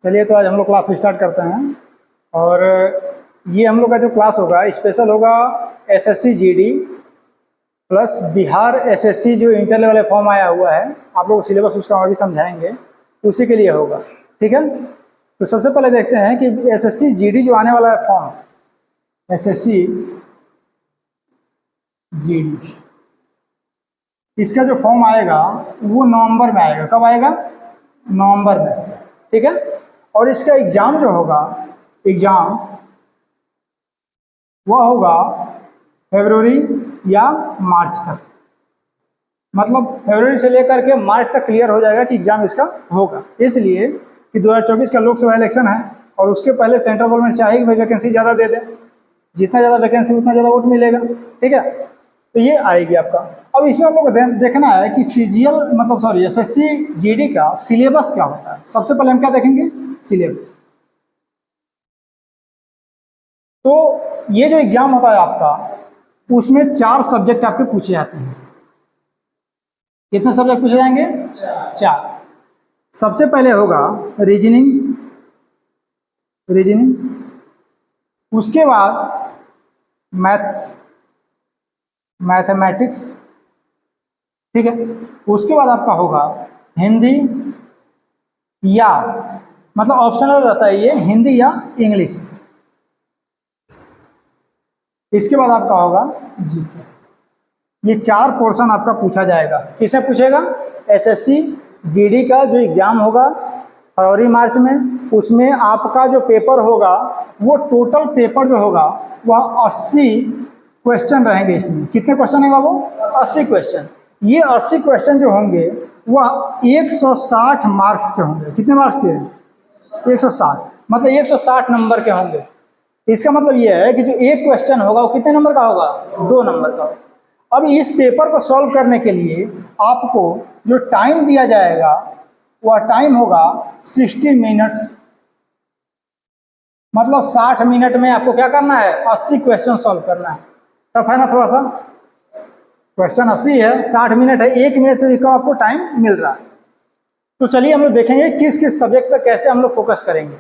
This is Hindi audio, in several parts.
चलिए तो आज हम लोग क्लास स्टार्ट करते हैं। और ये हम लोग का जो क्लास होगा स्पेशल होगा SSC GD plus Bihar SSC जो इंटर लेवल फॉर्म आया हुआ है, आप लोग सिलेबस उसका अभी समझाएंगे, उसी के लिए होगा। ठीक है, तो सबसे पहले देखते हैं कि एसएससी जीडी जो आने वाला है फॉर्म, एसएससी जीडी, इसका जो फॉर्म आएगा वो नवंबर में आएगा। कब आएगा? नवंबर में। ठीक है, और इसका एग्ज़ाम जो होगा, एग्ज़ाम वह होगा फरवरी या मार्च तक। मतलब फरवरी से लेकर के मार्च तक क्लियर हो जाएगा कि एग्ज़ाम इसका होगा, इसलिए कि 2024 का लोकसभा इलेक्शन है और उसके पहले सेंट्रल गवर्नमेंट चाहेगी भाई वैकेंसी ज़्यादा दे दे, जितना ज़्यादा वैकेंसी उतना ज़्यादा वोट मिलेगा। ठीक है, तो ये आएगी आपका। अब इसमें हम लोग को देखना है कि सीजीएल मतलब सॉरी एसएससी जीडी का सिलेबस क्या होता है। सबसे पहले हम क्या देखेंगे? सिलेबस। तो ये जो एग्जाम होता है आपका, उसमें 4 सब्जेक्ट आपके पूछे जाते हैं। कितने सब्जेक्ट पूछे जाएंगे? 4। सबसे पहले होगा रीजनिंग, उसके बाद मैथ्स, मैथमेटिक्स। ठीक है, उसके बाद आपका होगा हिंदी या मतलब ऑप्शनल रहता है ये, हिंदी या इंग्लिश। इसके बाद आपका होगा जीके। ये 4 पोर्शन आपका पूछा जाएगा। किसे पूछेगा? एसएससी जीडी का जो एग्ज़ाम होगा फरवरी मार्च में, उसमें आपका जो पेपर होगा वो टोटल पेपर जो होगा वह 80 क्वेश्चन रहेंगे। इसमें कितने क्वेश्चन है बाबू? 80 क्वेश्चन। ये 80 क्वेश्चन जो होंगे वह 160 मार्क्स के होंगे। कितने मार्क्स के? 160, मतलब 160 नंबर के होंगे। इसका मतलब ये है कि जो एक क्वेश्चन होगा वो कितने नंबर का होगा? 2 नंबर का होगा। अब इस पेपर को सॉल्व करने के लिए आपको जो टाइम दिया जाएगा वह टाइम होगा 60 मिनट्स। मतलब 60 मिनट में आपको क्या करना है? 80 क्वेश्चन सॉल्व करना है। टफ है ना थोड़ा सा? क्वेश्चन 80 है, 60 मिनट है, 1 मिनट से भी कम आपको टाइम मिल रहा है। तो चलिए हम लोग देखेंगे किस किस सब्जेक्ट पे कैसे हम लोग फोकस करेंगे।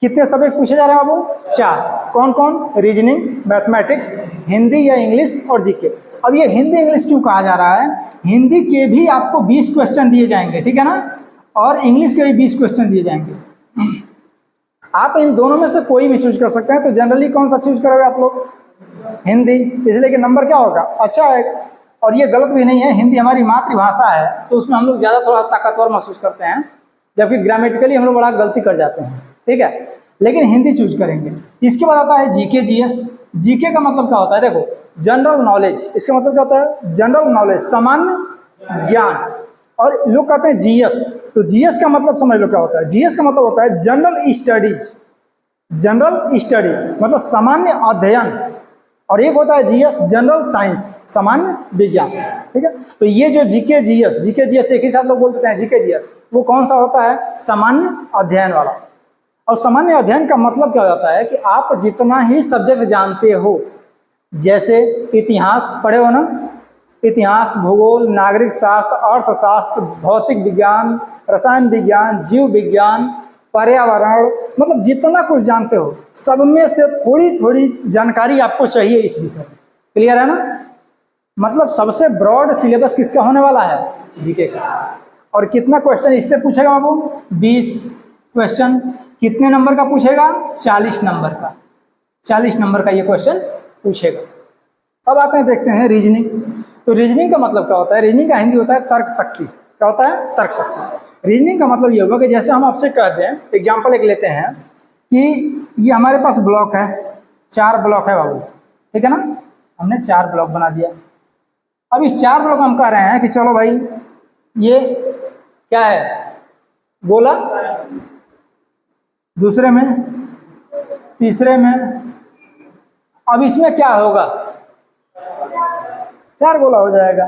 कितने सब्जेक्ट पूछे जा रहे हैं बाबू? 4। कौन कौन? रीजनिंग, मैथमेटिक्स, हिंदी या इंग्लिश और जीके। अब ये हिंदी इंग्लिश क्यों कहा जा रहा है? हिंदी के भी आपको 20 क्वेश्चन दिए जाएंगे, ठीक है ना, और इंग्लिश के भी 20 क्वेश्चन दिए जाएंगे। आप इन दोनों में से कोई भी चूज कर सकते हैं। तो जनरली कौन सा चूज करोगे आप लोग? हिंदी, इसलिए कि नंबर क्या होगा? अच्छा है। और ये गलत भी नहीं है, हिंदी हमारी मातृभाषा है तो उसमें हम लोग ज़्यादा थोड़ा ताकतवर महसूस करते हैं, जबकि ग्रामेटिकली हम लोग बड़ा गलती कर जाते हैं। ठीक है, लेकिन हिंदी चूज करेंगे। इसके बाद आता है जीके जीएस। जीके का मतलब क्या होता है? देखो, जनरल नॉलेज, इसका मतलब क्या होता है? जनरल नॉलेज, सामान्य ज्ञान। और लोग कहते हैं जीएस, तो जीएस का मतलब समझ लो क्या होता है। जीएस का मतलब होता है जनरल स्टडीज, जनरल स्टडी मतलब सामान्य अध्ययन। और एक होता है जीएस जनरल साइंस, सामान्य विज्ञान। ठीक है, तो ये जो जीके जीएस एक ही साथ लोग बोल देते हैं जीके जीएस, वो कौन सा होता है? सामान्य अध्ययन वाला। और सामान्य अध्ययन का मतलब क्या होता है कि आप जितना ही सब्जेक्ट जानते हो, जैसे इतिहास पढ़े हो ना, इतिहास, भूगोल, नागरिक शास्त्र, अर्थशास्त्र, भौतिक विज्ञान, रसायन विज्ञान, जीव विज्ञान, पर्यावरण, मतलब जितना कुछ जानते हो सब में से थोड़ी थोड़ी जानकारी आपको चाहिए इस विषय में। क्लियर है ना? मतलब सबसे ब्रॉड सिलेबस किसका होने वाला है? जीके का। और कितना क्वेश्चन इससे पूछेगा बाबू? 20 क्वेश्चन। कितने नंबर का पूछेगा? 40 नंबर का। 40 नंबर का ये क्वेश्चन पूछेगा। अब आते हैं, देखते हैं रीजनिंग। तो रीजनिंग का मतलब क्या होता है? रीजनिंग का हिंदी होता है तर्क शक्ति। क्या होता है? तर्क शक्ति। रीजनिंग का मतलब ये होगा कि जैसे हम आपसे कहते हैं, एग्जाम्पल एक लेते हैं कि ये हमारे पास ब्लॉक है, 4 ब्लॉक है बाबू, ठीक है ना, हमने 4 ब्लॉक बना दिया। अब इस 4 ब्लॉक हम कह रहे हैं कि चलो भाई ये क्या है? गोला, दूसरे में, तीसरे में, अब इसमें क्या होगा? 4 गोला हो जाएगा,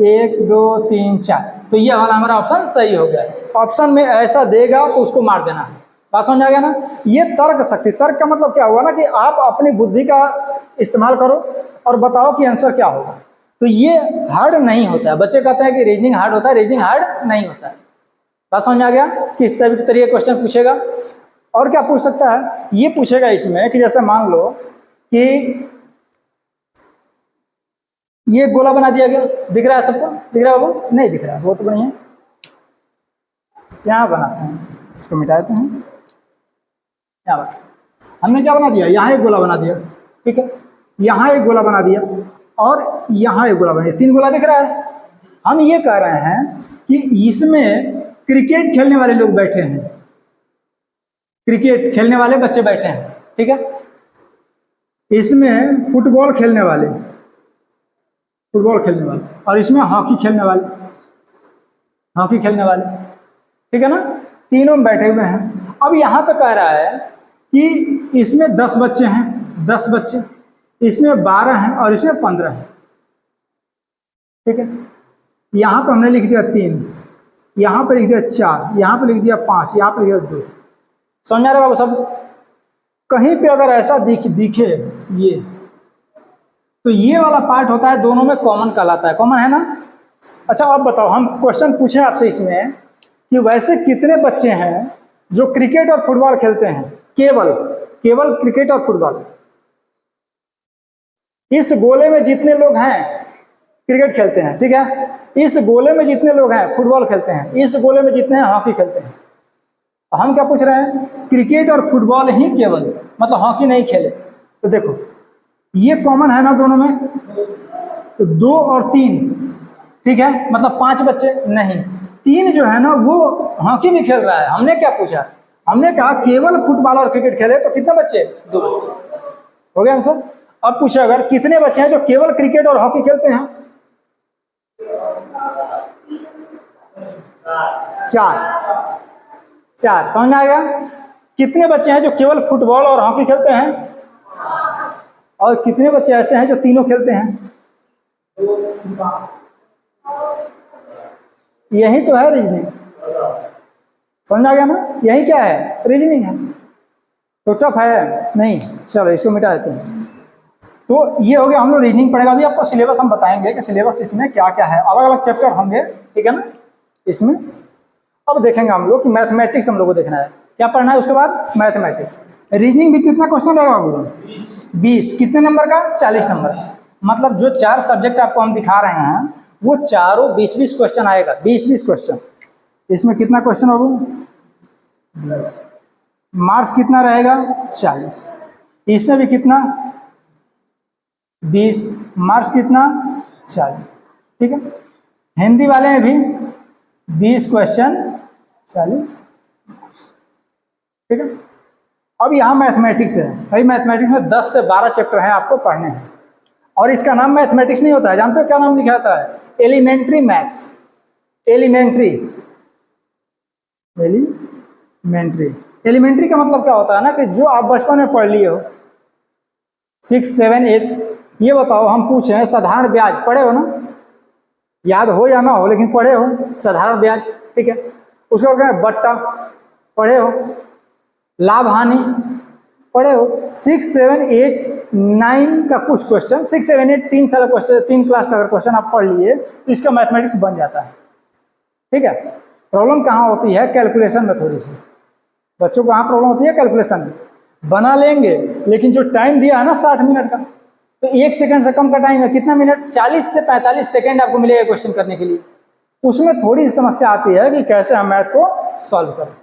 1 2 3 4। तो ये वाला हमारा ऑप्शन सही हो गया। ऑप्शन में ऐसा देगा तो उसको मार देना है। बात समझ आ गया ना? ये तर्क शक्ति। तर्क का मतलब क्या हुआ ना कि आप अपनी बुद्धि का इस्तेमाल करो और बताओ कि आंसर क्या होगा। तो ये हार्ड नहीं होता है। बच्चे कहते हैं कि रीजनिंग हार्ड होता है, रीजनिंग हार्ड नहीं होता है। बात समझ आ गया? किस तरीके क्वेश्चन पूछेगा। और क्या पूछ सकता है, ये पूछेगा इसमें कि जैसे मान लो कि ये गोला बना दिया गया, दिख रहा है सबको, दिख रहा है वो नहीं दिख रहा है, बहुत बढ़िया। यहाँ बनाते हैं, इसको मिटाते हैं, यहाँ बनाते हैं। हमने क्या बना दिया, यहाँ एक गोला बना दिया, ठीक है, यहाँ एक गोला बना दिया और यहाँ एक गोला बना दिया, 3 गोला दिख रहा है। हम ये कह रहे हैं कि इसमें क्रिकेट खेलने वाले लोग बैठे हैं, क्रिकेट खेलने वाले बच्चे बैठे हैं, ठीक है। इसमें फुटबॉल खेलने वाले, और इसमें हॉकी खेलने वाले, ठीक है ना, तीनों में बैठे हुए हैं। अब यहाँ पे कह रहा है कि इसमें 10 बच्चे हैं, 10 बच्चे, इसमें 12 हैं और इसमें 15 हैं, ठीक है। यहाँ पर हमने लिख दिया 3, यहाँ पर लिख दिया 4, यहाँ पर लिख दिया 5, यहाँ पर लिख दिया 2। समझ आ रहा है बाबू सब? कहीं पे अगर ऐसा दिखे ये, तो ये वाला पार्ट होता है दोनों में कॉमन कहलाता है, कॉमन है ना। अच्छा अब बताओ, हम क्वेश्चन पूछे आपसे इसमें कि वैसे कितने बच्चे हैं जो क्रिकेट और फुटबॉल खेलते हैं, केवल क्रिकेट और फुटबॉल। इस गोले में जितने लोग हैं क्रिकेट खेलते हैं, ठीक है, इस गोले में जितने लोग हैं फुटबॉल खेलते हैं, इस गोले में जितने हैं हॉकी खेलते हैं। हम क्या पूछ रहे हैं, क्रिकेट और फुटबॉल ही केवल, मतलब हॉकी नहीं खेले। तो देखो ये कॉमन है ना दोनों में, तो 2 और 3, ठीक है, मतलब 5 बच्चे नहीं, 3 जो है ना वो हॉकी भी खेल रहा है। हमने क्या पूछा, हमने कहा केवल फुटबॉल और क्रिकेट खेले, तो कितने बच्चे, 2 बच्चे, हो गया आंसर। अब पूछा अगर कितने बच्चे हैं जो केवल क्रिकेट और हॉकी खेलते हैं, 4। समझ में आ गया? कितने बच्चे हैं जो केवल फुटबॉल और हॉकी खेलते हैं, और कितने बच्चे ऐसे हैं जो तीनों खेलते हैं? यही तो है रीजनिंग, समझ आ गया ना, यही क्या है, रीजनिंग है। तो टफ है नहीं, चलो इसको मिटा देते हैं। तो ये हो गया, हम लोग रीजनिंग पढ़ेगा। अभी आपको सिलेबस हम बताएंगे कि सिलेबस इसमें क्या क्या है, अलग अलग चैप्टर होंगे, ठीक है ना इसमें। अब देखेंगे हम लोग कि मैथमेटिक्स हम लोग को देखना है, क्या पढ़ना है उसके बाद, मैथमेटिक्स। रीजनिंग भी कितना क्वेश्चन रहेगा बाबू, 20, कितने नंबर का, 40 नंबर। मतलब जो 4 सब्जेक्ट आपको हम दिखा रहे हैं वो चारों 20-20 क्वेश्चन आएगा, 20-20 क्वेश्चन। इसमें कितना क्वेश्चन बाबू, 20। मार्क्स कितना रहेगा, 40। इसमें भी कितना, 20, मार्क्स कितना, 40, ठीक है। हिंदी वाले में भी 20 क्वेश्चन, 40, ठीक है। अब यहाँ मैथमेटिक्स है भाई, मैथमेटिक्स में 10 से 12 चैप्टर हैं आपको पढ़ने हैं, और इसका नाम मैथमेटिक्स नहीं होता है, जानते हो क्या नाम लिखा जाता है, एलिमेंट्री मैथ्स। एलिमेंट्री का मतलब क्या होता है ना, कि जो आप बचपन में पढ़ लिए हो, 6, 7, 8। ये बताओ, हम पूछे साधारण ब्याज, पढ़े हो ना, याद हो या ना हो लेकिन पढ़े हो, साधारण ब्याज, ठीक है। उसके बाद क्या है, बट्टा, पढ़े हो। लाभ हानि, पढ़े हो। 6, 7, 8, 9 का कुछ क्वेश्चन, 6, 7, 8 3 साल क्वेश्चन, 3 क्लास का अगर क्वेश्चन आप पढ़ लिए तो इसका मैथमेटिक्स बन जाता है, ठीक है। प्रॉब्लम कहाँ होती है, कैलकुलेशन में थोड़ी सी, बच्चों को कहाँ प्रॉब्लम होती है, कैलकुलेशन में। बना लेंगे लेकिन जो टाइम दिया है ना 60 मिनट का, तो 1 सेकंड से कम का टाइम है, कितना मिनट, 40 से 45 सेकंड आपको मिलेगा क्वेश्चन करने के लिए। उसमें थोड़ी सी समस्या आती है कि कैसे हम मैथ को सॉल्व करें,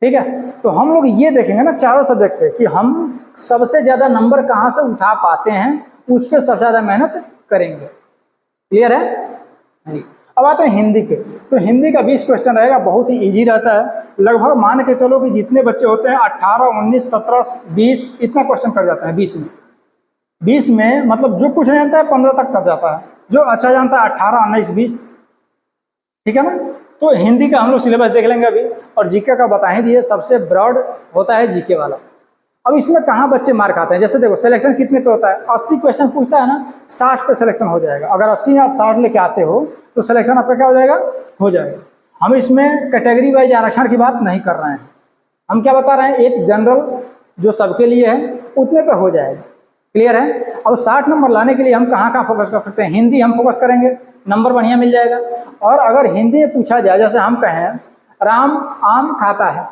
ठीक है। तो हम लोग ये देखेंगे ना चारों सब्जेक्ट पे कि हम सबसे ज्यादा नंबर कहाँ से उठा पाते हैं, उस पर सबसे ज्यादा मेहनत करेंगे। क्लियर है? अब आते हैं हिंदी पे। तो हिंदी का 20 क्वेश्चन रहेगा, बहुत ही इजी रहता है। लगभग मान के चलो कि जितने बच्चे होते हैं 18, 19, 17, 20 इतना क्वेश्चन कर जाता है 20 में मतलब जो कुछ नहीं जानता है 15 तक कर जाता है, जो अच्छा जानता है 18, 19, 20, ठीक है ना। तो हिंदी का हम लोग सिलेबस देख लेंगे अभी, और जीके का बता ही दिए, सबसे ब्रॉड होता है जीके वाला। अब इसमें कहाँ बच्चे मार्क आते हैं, जैसे देखो सिलेक्शन कितने पे होता है, 80 क्वेश्चन पूछता है ना, 60 पे सिलेक्शन हो जाएगा। अगर 80 में आप 60 लेके आते हो तो सिलेक्शन आपका क्या हो जाएगा। हम इसमें कैटेगरी वाइज आरक्षण की बात नहीं कर रहे हैं, हम क्या बता रहे हैं, एक जनरल जो सबके लिए है उतने पे हो जाएगा। क्लियर है? अब 60 नंबर लाने के लिए हम कहाँ फोकस कर सकते हैं, हिंदी हम फोकस करेंगे, नंबर बढ़िया मिल जाएगा। और अगर हिंदी में पूछा जाए, जैसे हम कहें राम आम खाता है,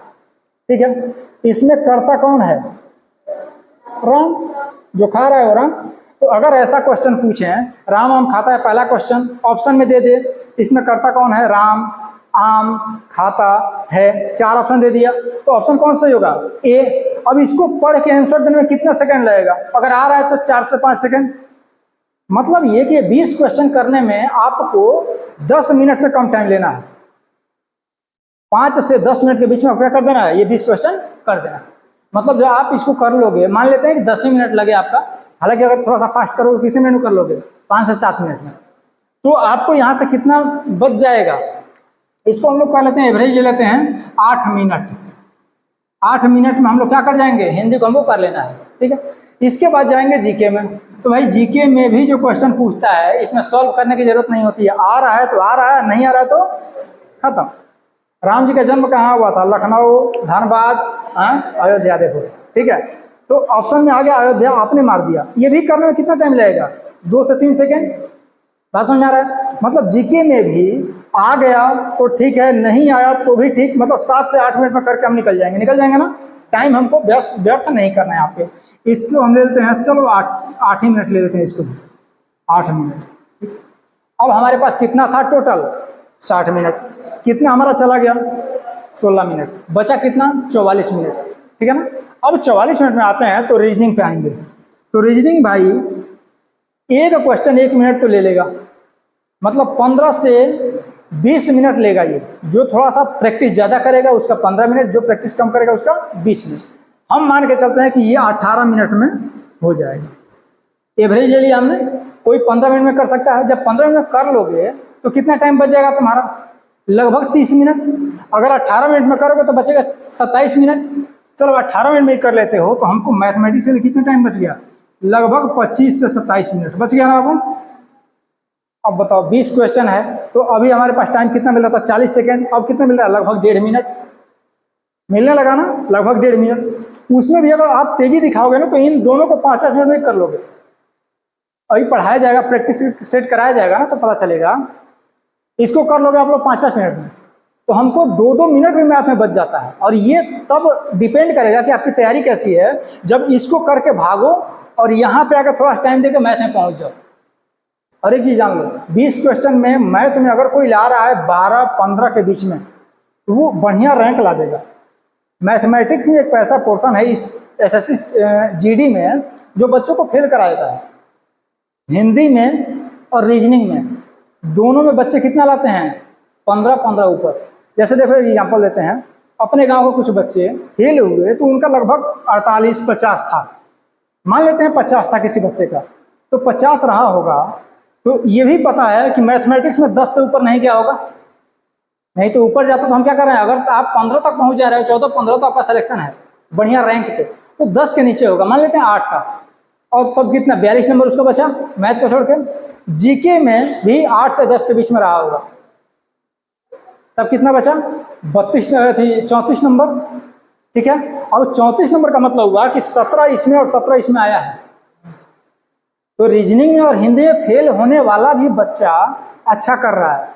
ठीक है, इसमें कर्ता कौन है? राम, जो खा रहा है वो राम। तो अगर ऐसा क्वेश्चन पूछें, राम आम खाता है, पहला क्वेश्चन ऑप्शन में दे दे, इसमें कर्ता कौन है? राम, आम, खाता है, 4 ऑप्शन दे दिया, तो ऑप्शन कौन सही होगा? ए। अब इसको पढ़ के आंसर देने में कितना सेकंड लगेगा? अगर आ रहा है तो 4 से 5 सेकंड। मतलब ये कि 20 क्वेश्चन करने में आपको 10 मिनट से कम टाइम लेना है। 5 से 10 मिनट के बीच में क्या कर देना है? ये 20 क्वेश्चन कर देना। मतलब जो आप इसको कर लोगे, मान लेते हैं कि 10 ही मिनट लगे आपका, हालांकि अगर थोड़ा सा फास्ट करोगे तो कितने मिनट में कर लोगे? 5 से 7 मिनट में। तो आपको यहाँ से कितना बच जाएगा? इसको हम लोग क्या लेते हैं, एवरेज ले लेते हैं 8 मिनट। 8 मिनट में हम लोग क्या कर जाएंगे? हिंदी को हमको कर लेना है, ठीक है। इसके बाद जाएंगे जीके में। तो भाई जीके में भी जो क्वेश्चन पूछता है, इसमें सॉल्व करने की जरूरत नहीं होती है। आ रहा है तो आ रहा है, नहीं आ रहा है तो खत्म। राम जी का जन्म कहाँ हुआ था? लखनऊ, धनबाद, अयोध्या, देखो, ठीक है। तो ऑप्शन में आ गया अयोध्या, आपने मार दिया। ये भी करने में कितना टाइम लगेगा? 2 से 3 सेकेंड। बात समझ आ रहा है? मतलब जीके में भी आ गया तो ठीक है, नहीं आया तो भी ठीक, मतलब 7 से 8 मिनट में करके हम निकल जाएंगे ना। टाइम हमको व्यर्थ नहीं करना है आपके। इसको हम ले लेते हैं, चलो 8 ही मिनट ले लेते हैं इसको भी, 8 मिनट। अब हमारे पास कितना था टोटल? 60 मिनट। कितना हमारा चला गया? 16 मिनट। बचा कितना? 44 मिनट, ठीक है ना। अब 44 मिनट में आते हैं तो रीजनिंग पे आएंगे। तो रीजनिंग भाई, एक क्वेश्चन 1 मिनट तो ले लेगा, मतलब 15 से 20 मिनट लेगा ये। जो थोड़ा सा प्रैक्टिस ज़्यादा करेगा उसका 15 मिनट, जो प्रैक्टिस कम करेगा उसका 20 मिनट। हम मान के चलते हैं कि ये 18 मिनट में हो जाएगा। एवरेज ले लिया हमने, कोई 15 मिनट में कर सकता है। जब 15 मिनट कर लोगे तो कितना टाइम बच जाएगा तुम्हारा? लगभग 30 मिनट। अगर 18 मिनट में करोगे तो बचेगा 27 मिनट। चलो 18 मिनट में ही कर लेते हो तो हमको मैथमेटिक्स में कितना टाइम बच गया? लगभग 25 से 27 मिनट बच गया ना बाबू। अब बताओ 20 क्वेश्चन है तो अभी हमारे पास टाइम कितना मिल रहा था? 40 सेकेंड। अब कितना मिल रहा है? लगभग 1.5 मिनट मिलने लगा ना, लगभग 1.5 मिनट। उसमें भी अगर आप तेजी दिखाओगे ना तो इन दोनों को 5-5 मिनट में कर लोगे। अभी पढ़ाया जाएगा, प्रैक्टिस सेट कराया जाएगा ना, तो पता चलेगा। इसको कर लोगे आप लोग 5-5 मिनट में, तो हमको 2-2 मिनट भी मैथ में बच जाता है। और ये तब डिपेंड करेगा कि आपकी तैयारी कैसी है। जब इसको करके भागो और यहाँ पे आकर थोड़ा टाइम देकर मैथ में पहुंच जाओ। और एक चीज जान लो, 20 क्वेश्चन में मैथ में अगर कोई ला रहा है 12-15 के बीच में, तो वो बढ़िया रैंक ला देगा। मैथमेटिक्स ही एक ऐसा पोर्शन है इस एसएससी जीडी में जो बच्चों को फेल करा देता है। हिंदी में और रीजनिंग में दोनों में बच्चे कितना लाते हैं? 15-15 ऊपर। जैसे देखो एक एग्जाम्पल देते हैं, अपने गांव के कुछ बच्चे फेल हुए तो उनका लगभग 48-50 था। मान लेते हैं 50 था किसी बच्चे का, तो 50 रहा होगा। तो ये भी पता है कि मैथमेटिक्स में 10 से ऊपर नहीं गया होगा, नहीं तो ऊपर जाता तो हम क्या कर रहे हैं? अगर आप 15 तक पहुंच जा रहे हो, 14-15 तो आपका सिलेक्शन है बढ़िया रैंक पे, तो 10 के नीचे होगा। मान लेते हैं 8 था, और तब कितना 42 नंबर उसको बचा मैथ को छोड़ के। जीके में भी 8 से 10 के बीच में रहा होगा, तब कितना बचा? 34 नंबर, ठीक है। अब 34 नंबर का मतलब हुआ कि 17 इसमें और 17 इसमें आया है। तो रीजनिंग में और हिंदी में फेल होने वाला भी बच्चा अच्छा कर रहा है,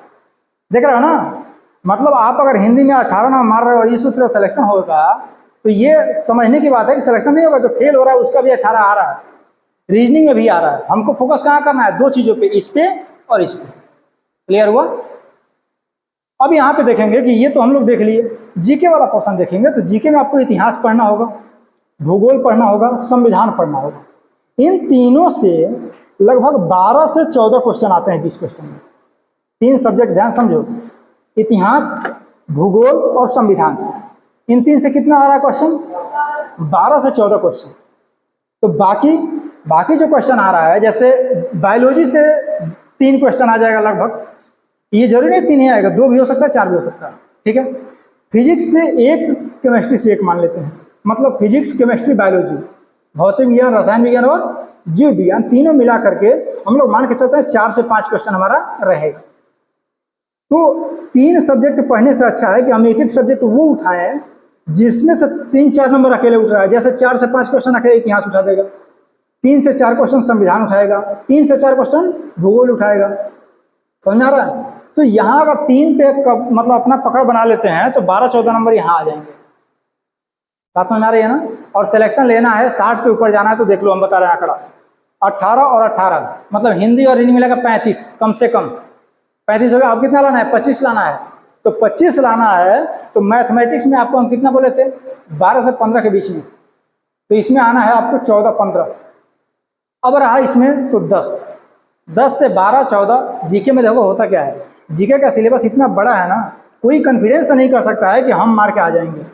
देख रहे हो ना। मतलब आप अगर हिंदी में 18 नंबर मार रहे हो, ये सोच रहे हो सिलेक्शन होगा, तो ये समझने की बात है कि सिलेक्शन नहीं होगा। जो फेल हो रहा है उसका भी 18 आ रहा है, रीजनिंग में भी आ रहा है। हमको फोकस कहाँ करना है? 2 चीजों पे, इस पे और इस पे। क्लियर हुआ? अब यहाँ पे देखेंगे कि ये तो हम लोग देख लिए। जीके वाला पोर्शन देखेंगे तो जीके में आपको इतिहास पढ़ना होगा, भूगोल पढ़ना होगा, संविधान पढ़ना होगा। इन तीनों से लगभग 12 से 14 क्वेश्चन आते हैं 20 क्वेश्चन में। 3 सब्जेक्ट ध्यान समझो, इतिहास, भूगोल और संविधान। इन 3 से कितना आ रहा है क्वेश्चन? 12 से 14 क्वेश्चन। तो बाकी जो क्वेश्चन आ रहा है, जैसे बायोलॉजी से 3 क्वेश्चन आ जाएगा लगभग। ये जरूरी नहीं 3 ही आएगा, 2 भी हो सकता है, 4 भी हो सकता है, ठीक है। फिजिक्स से 1, केमिस्ट्री से 1 मान लेते हैं। मतलब फिजिक्स, केमिस्ट्री, बायोलॉजी, भौतिक विज्ञान, रसायन विज्ञान और जीव विज्ञान, तीनों मिला करके हम लोग मान के चलते हैं 4 से 5 क्वेश्चन हमारा रहेगा। तो 3 सब्जेक्ट पढ़ने से अच्छा है कि हम एक सब्जेक्ट वो उठाएं जिसमें से 3-4 नंबर अकेले उठ रहा है। जैसे 4 से 5 क्वेश्चन अकेले इतिहास उठा देगा, 3 से 4 क्वेश्चन संविधान उठाएगा, 3 से 4 क्वेश्चन भूगोल उठाएगा। समझ में आ रहा है? तो यहाँ अगर 3 पे मतलब अपना पकड़ बना लेते हैं तो 12-14 नंबर यहाँ आ जाएंगे। बात समझ आ रही है ना। और सिलेक्शन लेना है 60 से ऊपर जाना है तो देख लो हम बता रहे हैं आंकड़ा 18 और 18 मतलब हिंदी और इंग्लिश मिलेगा 35 कम से कम 35 होगा। अब कितना लाना है 25 लाना है। तो 25 लाना है तो मैथमेटिक्स में आपको हम कितना बोले थे 12 से 15 के बीच में। तो इसमें आना है आपको 14-15। अब रहा इसमें तो 10 से 12 14। जीके में देखो होता क्या है जीके का सिलेबस इतना बड़ा है ना कोई कॉन्फिडेंस नहीं कर सकता है कि हम मार के आ जाएंगे।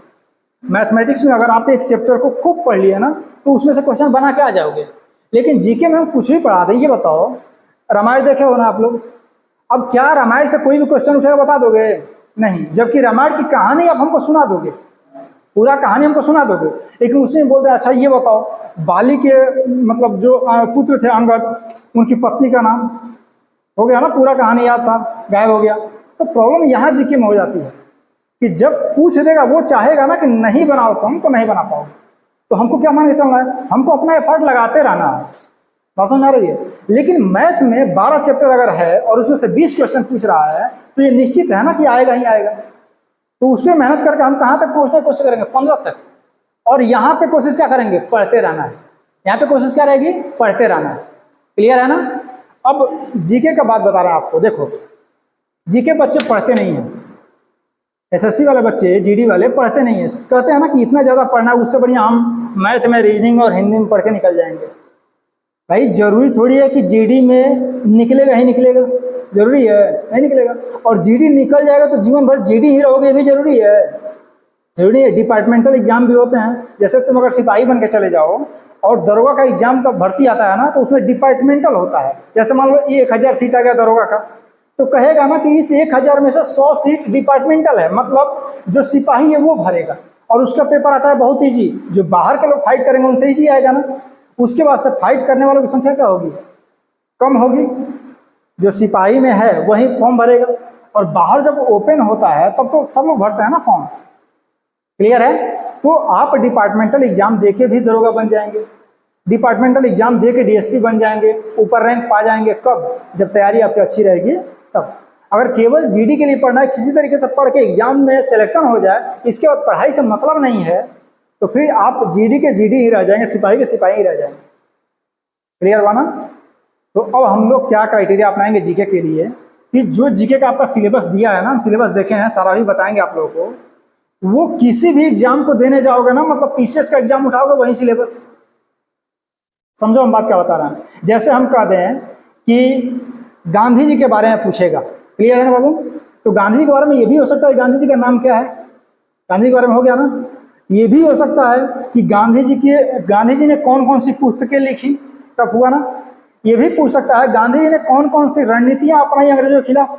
मैथमेटिक्स में अगर आप एक चैप्टर को खूब पढ़ लिए ना तो उसमें से क्वेश्चन बना के आ जाओगे। लेकिन जीके में हम कुछ भी पढ़ा दें। ये बताओ रामायण देखे हो ना आप लोग। अब क्या रामायण से कोई भी क्वेश्चन उठेगा बता दोगे नहीं। जबकि रामायण की कहानी आप हमको सुना दोगे पूरा कहानी हमको सुना दोगे। लेकिन उसमें बोलते अच्छा ये बताओ बाली के मतलब जो पुत्र थे अंगद उनकी पत्नी का नाम हो गया ना पूरा कहानी याद था गायब हो गया। तो प्रॉब्लम यहाँ जीके में हो जाती है कि जब पूछ देगा वो चाहेगा ना कि नहीं बनाओ तुम तो नहीं बना पाओगे। तो हमको क्या मान के चलना है हमको अपना एफर्ट लगाते रहना है। बात समझ आ रही है। लेकिन मैथ में 12 चैप्टर अगर है और उसमें से 20 क्वेश्चन पूछ रहा है तो ये निश्चित है ना कि आएगा ही आएगा। तो उस पर मेहनत करके हम कहाँ तक पहुँचने की कोशिश करेंगे 15 तक। और यहाँ पे कोशिश क्या करेंगे पढ़ते रहना है। यहाँ पे कोशिश क्या रहेगी पढ़ते रहना है। क्लियर है ना। अब जीके का बात बता रहा हूँ आपको। देखो जीके बच्चे पढ़ते नहीं हैं। एसएससी वाले बच्चे जीडी वाले पढ़ते नहीं है। कहते हैं ना कि इतना ज़्यादा पढ़ना है उससे बढ़िया हम मैथ में रीजनिंग और हिंदी में पढ़ के निकल जाएंगे। भाई जरूरी थोड़ी है कि जीडी में निकलेगा ही निकलेगा। जरूरी है नहीं निकलेगा। और जीडी निकल जाएगा तो जीवन भर जीडी ही रहोगे ये भी जरूरी है। जरूरी है। डिपार्टमेंटल एग्जाम भी होते हैं। जैसे तुम अगर सिपाही बन के चले जाओ और दरोगा का एग्जाम का भर्ती आता है ना तो उसमें डिपार्टमेंटल होता है। जैसे मान लो 1000 सीट आ गया दरोगा का तो कहेगा ना कि इस 1000 में से 100 सीट डिपार्टमेंटल है मतलब जो सिपाही है वो भरेगा। और उसका पेपर आता है बहुत ईजी। जो बाहर के लोग फाइट करेंगे उनसे ईजी आएगा ना। उसके बाद से फाइट करने वालों की संख्या क्या होगी कम होगी। जो सिपाही में है वही फॉर्म भरेगा। और बाहर जब ओपन होता है तब तो सब लोग भरते हैं ना फॉर्म। क्लियर है। तो आप डिपार्टमेंटल एग्जाम दे के भी दरोगा बन जाएंगे। डिपार्टमेंटल एग्जाम दे के डीएसपी बन जाएंगे ऊपर रैंक पा जाएंगे। कब जब तैयारी आपकी अच्छी रहेगी तब। अगर केवल जीडी के लिए पढ़ना है किसी तरीके से पढ़ के एग्जाम में सिलेक्शन हो जाए इसके बाद पढ़ाई से मतलब नहीं है तो फिर आप जीडी के जीडी ही रह जाएंगे सिपाही के सिपाही ही रह जाएंगे। क्लियर हुआ ना। तो अब हम लोग क्या क्राइटेरिया अपनाएंगे जीके के लिए कि जो जीके का आपका सिलेबस दिया है ना हम सिलेबस देखे हैं सारा ही बताएंगे आप लोगों को। वो किसी भी एग्जाम को देने जाओगे ना मतलब पीसीएस का एग्जाम उठाओगे वही सिलेबस। समझो हम बात क्या बता रहे हैं। जैसे हम कह दें कि गांधी जी के बारे में पूछेगा। क्लियर है ना बाबू। तो गांधी जी के बारे में ये भी हो सकता है गांधी जी का नाम क्या है। गांधी जी के बारे में हो गया ना। ये भी हो सकता है कि गांधी जी ने कौन कौन सी पुस्तकें लिखी तब हुआ ना। ये भी पूछ सकता है गांधी जी ने कौन कौन सी रणनीतियां अपनाई अंग्रेजों के खिलाफ।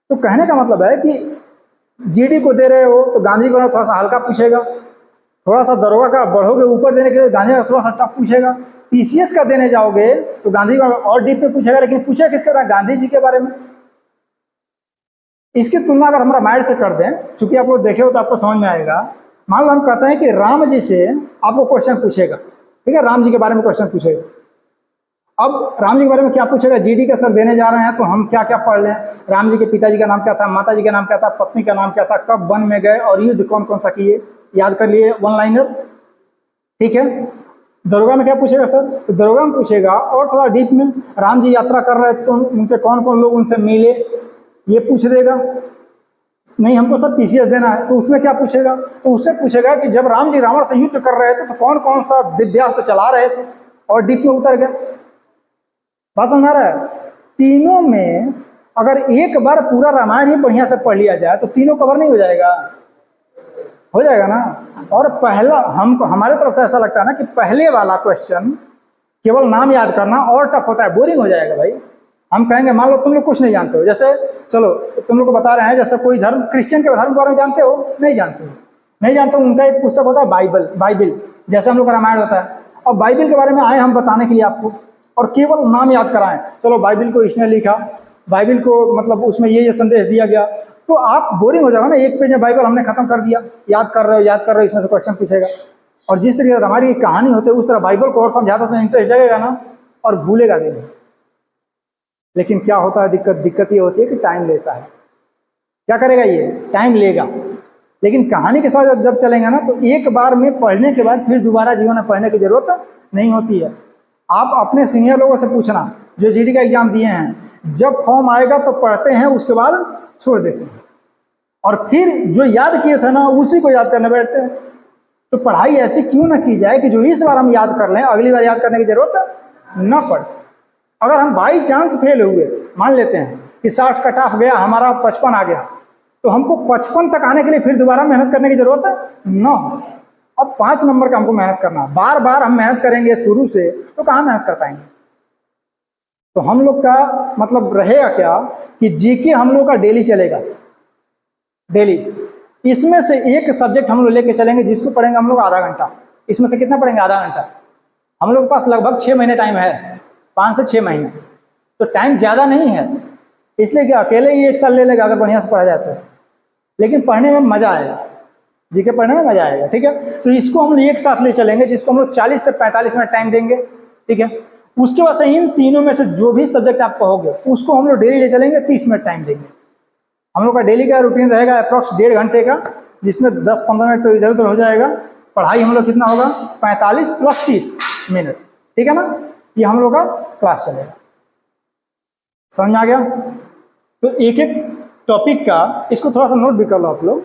तो कहने का मतलब है कि जीडी को दे रहे हो तो गांधी को थोड़ा सा हल्का पूछेगा। थोड़ा सा दरोगा का बढ़ोगे ऊपर देने के लिए गांधी का थोड़ा सा टफ पूछेगा। पीसीएस का देने जाओगे तो गांधी का और डीप में पूछेगा। लेकिन पूछेगा किसके बारे में गांधी जी के बारे में। इसकी तुलना अगर हम रामायण से कर दें चूंकि आप लोग देखे हो तो आपको समझ में आएगा। मान लो हम कहते हैं कि राम जी से आपको क्वेश्चन पूछेगा। ठीक है राम जी के बारे में क्वेश्चन पूछेगा। अब राम जी के बारे में क्या पूछेगा जीडी का सर देने जा रहे हैं तो हम क्या क्या पढ़ लें। राम जी के पिताजी का नाम क्या था माता जी का नाम क्या था पत्नी का नाम क्या था कब वन में गए और युद्ध कौन कौन सा किए याद कर लिए वन लाइनर। ठीक है। दरोगा में क्या पूछेगा सर तो दरोगा में पूछेगा और थोड़ा डीप में राम जी यात्रा कर रहे थे तो उनके कौन कौन लोग उनसे मिले ये पूछ देगा। नहीं हमको सर पीसीएस देना है तो उसमें क्या पूछेगा तो उससे पूछेगा कि जब राम जी रावण से युद्ध कर रहे थे तो कौन कौन सा दिव्यास्त्र चला रहे थे और डीप में उतर गए। बात समझ आ रहा है। तीनों में अगर एक बार पूरा रामायण ही बढ़िया से पढ़ लिया जाए तो तीनों कवर नहीं हो जाएगा। हो जाएगा ना। और पहला हमको हमारे तरफ से ऐसा लगता है ना कि पहले वाला क्वेश्चन केवल नाम याद करना और टफ होता है बोरिंग हो जाएगा भाई। हम कहेंगे मान लो तुम लोग कुछ नहीं जानते हो जैसे चलो तुम लोग को बता रहे हैं जैसे कोई धर्म क्रिश्चियन के धर्म के बारे में जानते हो नहीं जानते हो नहीं जानते हो। उनका एक पुस्तक होता है बाइबल जैसे हम लोग का रामायण होता है। और बाइबल के बारे में आए हम बताने के लिए आपको और केवल नाम याद कराएं। चलो बाइबल को इसने लिखा बाइबल को मतलब उसमें ये संदेश दिया गया तो आप बोरिंग हो जाओगे ना। एक पेज में बाइबल हमने खत्म कर दिया याद कर रहे हो इसमें से क्वेश्चन पूछेगा। और जिस तरीके से हमारी कहानी होती है उस तरह बाइबल को और समझाता तो इंटरेस्ट जगेगा ना और भूलेगा भी नहीं। लेकिन क्या होता है दिक्कत ये होती है कि टाइम लेता है। क्या करेगा ये टाइम लेगा। लेकिन कहानी के साथ जब चलेंगे ना तो एक बार में पढ़ने के बाद फिर दोबारा जीवन में पढ़ने की जरूरत नहीं होती है। आप अपने सीनियर लोगों से पूछना जो जीडी का एग्जाम दिए हैं, जब फॉर्म आएगा तो पढ़ते हैं, उसके बाद छोड़ देते हैं और फिर जो याद किए थे ना उसी को याद करने बैठते हैं। तो पढ़ाई ऐसी क्यों ना की जाए कि जो इस बार हम याद कर लें अगली बार याद करने की जरूरत न पड़े। अगर हम बाई चांस फेल हुए, मान लेते हैं कि 60 कट ऑफ गया, हमारा 55 आ गया, तो हमको 55 तक आने के लिए फिर दोबारा मेहनत करने की जरूरत न हो। अब 5 नंबर का हमको मेहनत करना, बार बार हम मेहनत करेंगे शुरू से तो कहाँ मेहनत कर पाएंगे। तो हम लोग का मतलब रहेगा क्या कि जीके हम लोग का डेली चलेगा, डेली। इसमें से एक सब्जेक्ट हम लोग लेके चलेंगे जिसको पढ़ेंगे हम लोग आधा घंटा। इसमें से कितना पढ़ेंगे? आधा घंटा। हम लोग के पास लगभग 6 महीने टाइम है, 5 से 6 महीने, तो टाइम ज़्यादा नहीं है। इसलिए कि अकेले ही 1 साल ले लेगा अगर बढ़िया से पढ़ा जाए तो, लेकिन पढ़ने में मज़ा आएगा, जीके पढ़ने में मज़ा आएगा। ठीक है, तो इसको हम लोग एक साथ ले चलेंगे जिसको हम लोग 40 से 45 मिनट टाइम देंगे। ठीक है, उसके बाद से इन तीनों में से जो भी सब्जेक्ट आप कहोगे उसको हम लोग डेली ले चलेंगे, 30 मिनट टाइम देंगे। हम लोग का डेली का रूटीन रहेगा अप्रॉक्स 1.5 घंटे का, जिसमें 10-15 मिनट तो इधर उधर हो जाएगा। पढ़ाई हम लोग कितना होगा? 45 + 30 मिनट। ठीक है ना, ये हम लोग का क्लास चलेगा। समझ में आ गया? तो एक एक टॉपिक का इसको थोड़ा सा नोट भी कर लो, आप लोग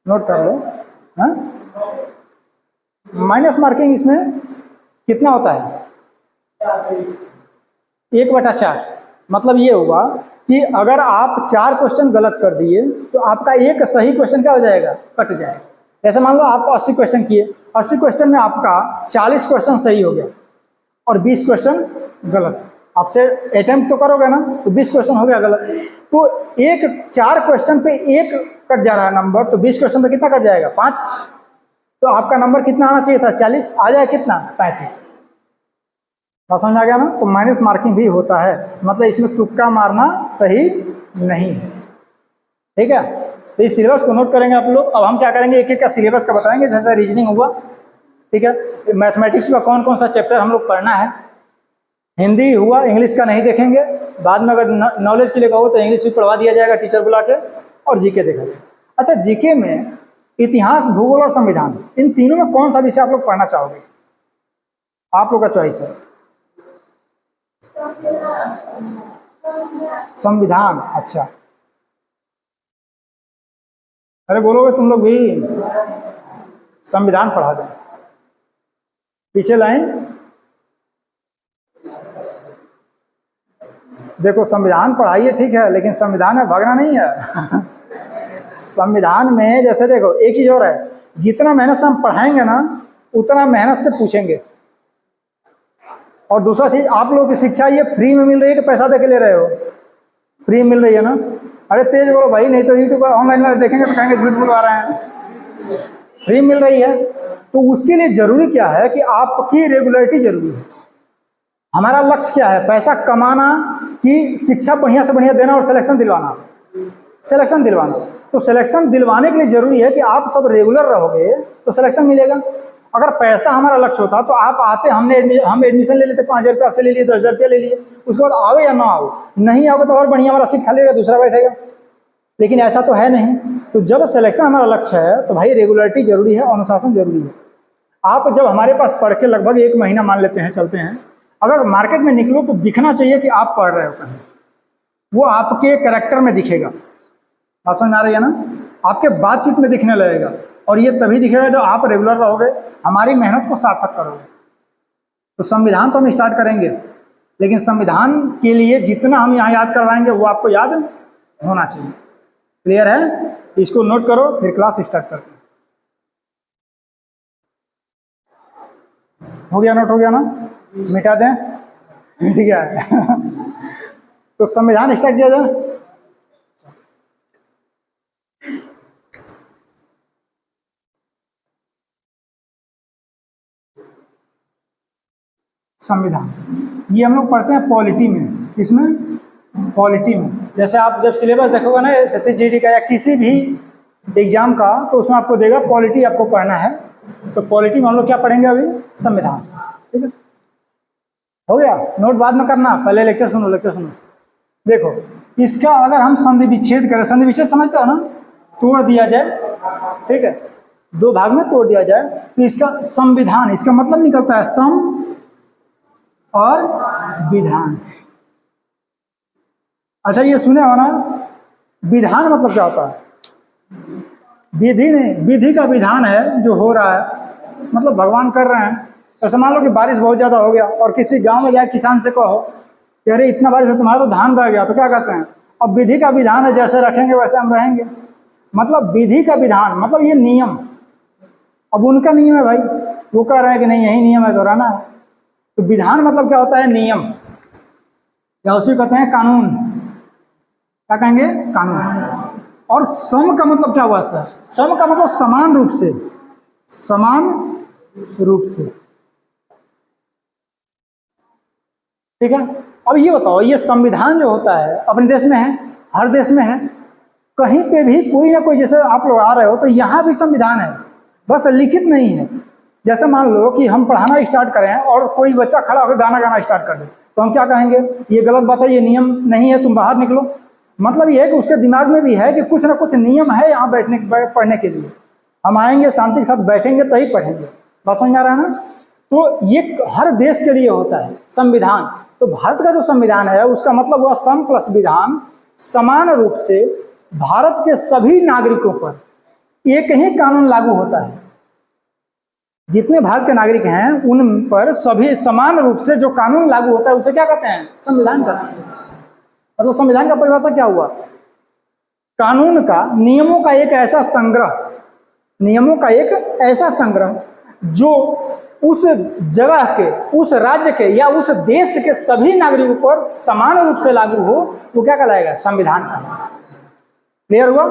नोट कर लो। हाँ, माइनस मार्किंग इसमें कितना होता है? 1/4। मतलब ये हुआ कि अगर आप 4 क्वेश्चन गलत कर दिए तो आपका एक सही क्वेश्चन क्या हो जाएगा? कट जाएगा। जैसे मान लो आप 80 क्वेश्चन किए, 80 क्वेश्चन में आपका 40 क्वेश्चन सही हो गया और 20 क्वेश्चन गलत। आपसे अटेम्प्ट तो करोगे ना, तो 20 क्वेश्चन हो गया गलत। तो 4 क्वेश्चन पे 1 कट जा रहा है नंबर, तो 20 क्वेश्चन पे कितना कट जाएगा? 5। तो आपका नंबर कितना आना चाहिए था? 40, आ जाए कितना? 35। समझ आ गया ना? तो माइनस मार्किंग भी होता है, मतलब इसमें तुक्का मारना सही नहीं है। ठीक है, तो इस सिलेबस को नोट करेंगे आप लोग। अब हम क्या करेंगे, एक एक का सिलेबस का बताएंगे, जैसे रीजनिंग हुआ। ठीक है, मैथमेटिक्स का कौन कौन सा चैप्टर हम लोग पढ़ना है, हिंदी हुआ, इंग्लिश का नहीं देखेंगे, बाद में अगर नॉलेज के लिए कहो तो इंग्लिश भी पढ़वा दिया जाएगा टीचर बुला के, और जीके देखा जाएगा। अच्छा, जीके में इतिहास, भूगोल और संविधान, इन तीनों में कौन सा विषय आप लोग पढ़ना चाहोगे? आप लोग का चॉइस है। संविधान। अच्छा, अरे बोलोगे तुम लोग भी? संविधान पढ़ा दें। पीछे लाइन देखो, संविधान पढ़ाइए ठीक है, लेकिन संविधान में भागना नहीं है। संविधान में जैसे देखो एक चीज और है, जितना मेहनत से हम पढ़ाएंगे ना उतना मेहनत से पूछेंगे। और दूसरा चीज, आप लोगों की शिक्षा ये फ्री में मिल रही है कि पैसा दे के ले रहे हो? फ्री मिल रही है ना? अरे तेज बोलो भाई, नहीं तो यूट्यूब पर ऑनलाइन में देखेंगे तो कहेंगे झूठ बोलवा रहे हैं। फ्री मिल रही है तो उसके लिए जरूरी क्या है कि आपकी रेगुलरिटी जरूरी है। हमारा लक्ष्य क्या है? पैसा कमाना कि शिक्षा बढ़िया से बढ़िया देना और सिलेक्शन दिलवाना? सिलेक्शन दिलवाना। तो सिलेक्शन दिलवाने के लिए जरूरी है कि आप सब रेगुलर रहोगे तो सिलेक्शन मिलेगा। अगर पैसा हमारा लक्ष्य होता तो आप आते, हम एडमिशन ले लेते, 5,000 रुपये आपसे ले लिए, 10,000 रुपया ले लिए, उसके बाद आओ या ना आओ, नहीं आओगे तो और बढ़िया हमारा सीट खाली रहेगा, दूसरा बैठेगा। लेकिन ऐसा तो है नहीं। तो जब सिलेक्शन हमारा लक्ष्य है तो भाई रेगुलरिटी जरूरी है, अनुशासन जरूरी है। आप जब हमारे पास पढ़ के लगभग 1 महीना मान लेते हैं, चलते हैं, अगर मार्केट में निकलो तो दिखना चाहिए कि आप पढ़ रहे हो कहीं, वो आपके कैरेक्टर में दिखेगा। बात समझ आ रही है ना? आपके बातचीत में दिखने लगेगा, और ये तभी दिखेगा जब आप रेगुलर रहोगे, हमारी मेहनत को सार्थक करोगे। तो संविधान तो हम स्टार्ट करेंगे, लेकिन संविधान के लिए जितना हम यहाँ याद करवाएंगे वो आपको याद होना चाहिए। क्लियर है? इसको नोट करो, फिर क्लास स्टार्ट करते हैं। हो गया? नोट हो गया ना? मिटा दें? ठीक है। तो संविधान स्टार्ट किया जाए। संविधान ये हम लोग पढ़ते हैं पॉलिटी में। किसमें? पॉलिटी में। जैसे आप जब सिलेबस देखोगे ना एसएससी जीडी का या किसी भी एग्जाम का, तो उसमें आपको देगा पॉलिटी आपको पढ़ना है। तो पॉलिटी में हम लोग क्या पढ़ेंगे अभी? संविधान। ठीक है, हो गया? नोट बाद में करना, पहले लेक्चर सुनो, लेक्चर सुनो। देखो, इसका अगर हम संधि विच्छेद करें, संधि विच्छेद समझते हो ना? तोड़ दिया जाए ठीक है, दो भाग में तोड़ दिया जाए तो इसका संविधान, इसका मतलब निकलता है सम और विधान। अच्छा ये सुने हो ना, विधान मतलब क्या होता है? विधि नहीं, विधि का विधान है जो हो रहा है, मतलब भगवान कर रहे हैं। तो मान लो कि बारिश बहुत ज्यादा हो गया और किसी गांव में जाए किसान से कहो कि अरे इतना बारिश है तुम्हारा तो धान रह गया, तो क्या कहते हैं? अब विधि का विधान है, जैसे रखेंगे वैसे हम रहेंगे। मतलब विधि का विधान मतलब ये नियम, अब उनका नियम है भाई, वो कह रहे हैं कि नहीं यही नियम है तो रहना है। तो विधान मतलब क्या होता है? नियम, या उसी कहते हैं कानून। क्या कहेंगे? कानून। और सम का मतलब क्या हुआ सर? सम का मतलब समान रूप से, समान रूप से। ठीक है, अब ये बताओ, ये संविधान जो होता है अपने देश में है, हर देश में है, कहीं पे भी कोई ना कोई, जैसे आप लोग आ रहे हो तो यहाँ भी संविधान है, बस लिखित नहीं है। जैसे मान लो कि हम पढ़ाना स्टार्ट करें और कोई बच्चा खड़ा होकर गाना गाना स्टार्ट कर दे, तो हम क्या कहेंगे? ये गलत बात है, ये नियम नहीं है, तुम बाहर निकलो। मतलब ये है कि उसके दिमाग में भी है कि कुछ ना कुछ नियम है यहाँ बैठने पढ़ने के लिए। हम आएंगे शांति के साथ बैठेंगे तभी पढ़ेंगे। बात समझ आ रहा है ना? तो ये हर देश के लिए होता है संविधान। तो भारत का जो संविधान है उसका मतलब हुआ सम प्लस विधान, समान रूप से भारत के सभी नागरिकों पर एक ही कानून लागू होता है। जितने भारत के नागरिक हैं उन पर सभी समान रूप से जो कानून लागू होता है उसे क्या कहते हैं? संविधान कहते हैं। मतलब संविधान का परिभाषा क्या हुआ? कानून का, नियमों का एक ऐसा संग्रह, नियमों का एक ऐसा संग्रह जो उस जगह के, उस राज्य के या उस देश के सभी नागरिकों पर समान रूप से लागू हो, वो क्या कहलाएगा? संविधान का। क्लियर हुआ?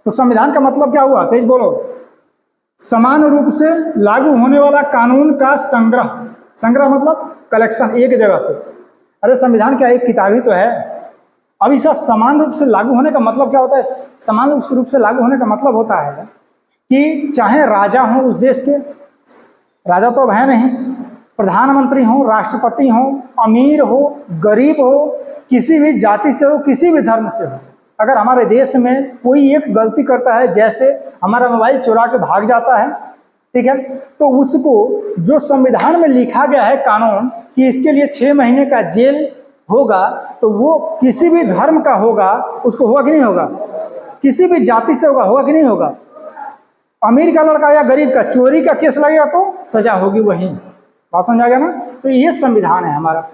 तो संविधान का मतलब क्या हुआ? तेज बोलो। समान रूप से लागू होने वाला कानून का संग्रह। संग्रह मतलब कलेक्शन एक जगह पे। अरे संविधान क्या एक किताब ही तो है। अब इसका समान रूप से लागू होने का मतलब क्या होता है? समान रूप से लागू होने का मतलब होता है कि चाहे राजा हो उस देश के, राजा तो अब है नहीं, प्रधानमंत्री हो, राष्ट्रपति हो, अमीर हो, गरीब हो, किसी भी जाति से हो, किसी भी धर्म से हो, अगर हमारे देश में कोई एक गलती करता है, जैसे हमारा मोबाइल चुरा के भाग जाता है, ठीक है, तो उसको जो संविधान में लिखा गया है कानून कि इसके लिए 6 महीने का जेल होगा, तो वो किसी भी धर्म का होगा, उसको होगा कि नहीं होगा? किसी भी जाति से होगा कि नहीं होगा? अमीर का लड़का या गरीब का चोरी का केस लगेगा तो सजा होगी वही। बात समझ आ गया ना? तो ये संविधान है हमारा।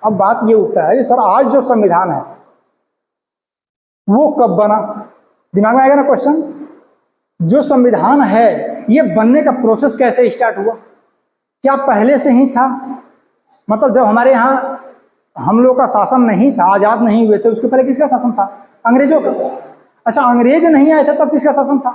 अब बात ये उठता है कि सर आज जो संविधान है वो कब बना? दिमाग में आएगा ना क्वेश्चन? जो संविधान है ये बनने का प्रोसेस कैसे स्टार्ट हुआ? क्या पहले से ही था? मतलब जब हमारे यहाँ हम लोग का शासन नहीं था, आजाद नहीं हुए थे, उसके पहले किसका शासन था? अंग्रेजों का। अच्छा अंग्रेज नहीं आए थे तब किसका शासन था?